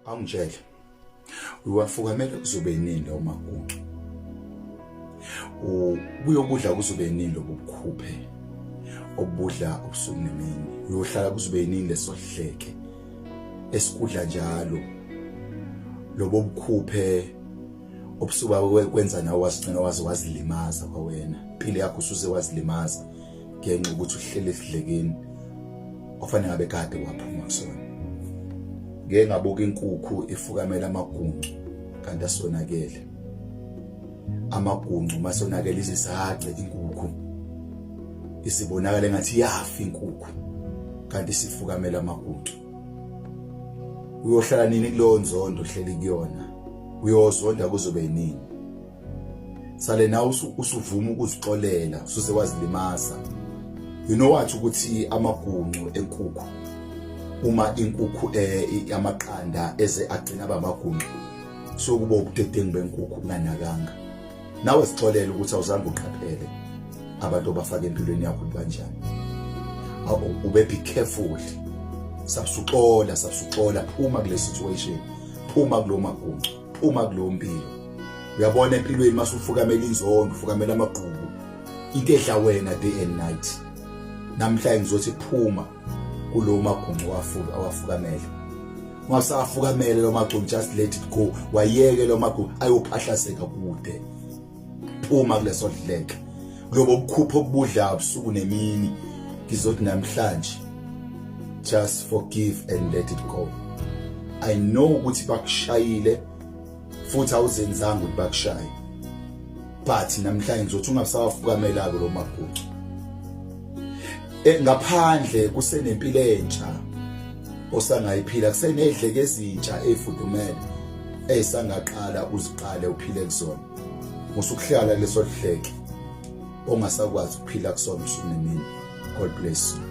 Angitshela uwafukamela kuzobe nini lo maguncu uyokudla kuzobe nini lobukhuphe obudla ubusuku nemini uyohlala kuzobe nini lesohleke esikudla njalo lobo bukhuphe obusuka kwenza nawe wasigcina wazilimaza kwawena impilo yakho usuze wazilimaza ngenxa ukuthi uhlele esidlekeni ofanele ngabe kade waphuma kusona ngeke ngabuka inkukhu ifukamela amaguncu kanti asonakele amaguncu masonakele izisaqe inkukhu isibonakala engathi yafa inkukhu kanti sifukamela amaguncu uyohlala nini kulowo nzondo ohleli kuyona uyozonda kuzobe nini sale nawe usuvuma ukuzixolela usuze wazilimaza you know what ukuthi amaguncu enkukhu uma inkukhu amaqanda eze agcina abamaguncu so kuba ubudedengu benkukhu kunganakanga nawe sixolela ukuthi awuzange uqaphele abantu obafaka empilweni yakho kanjani ube be careful sabsuxola phuma kule situation phuma kulo maguncu phuma kulo mpilo uyabona empilweni masufukamela inzondo ufukamela amaqhubu into edla wena day and night namhlanje ngizothi phuma kulo maguncu awafukamela ungasafukamela lo maguncu just let it go wayeke lo maguncu ayophahlazeka kude phuma kuleso dleke kulobo bukhupho obudla ubusuku nemini ngizothi namhlanje just forgive and let it go. I know ukuthi bakushayile futhi awuzenzanga ukuthi bakushaye but namhlanje ngizothi ungasawafukamela lo maguncu ngaphandle kusenempilo entsha osangayiphila kusenedleke ezintsha efudumele esangaqala uziqale uphile kuzona musukuhlala leso dleke ongasakwazi ukuphila kusona usuku nemini. God bless you.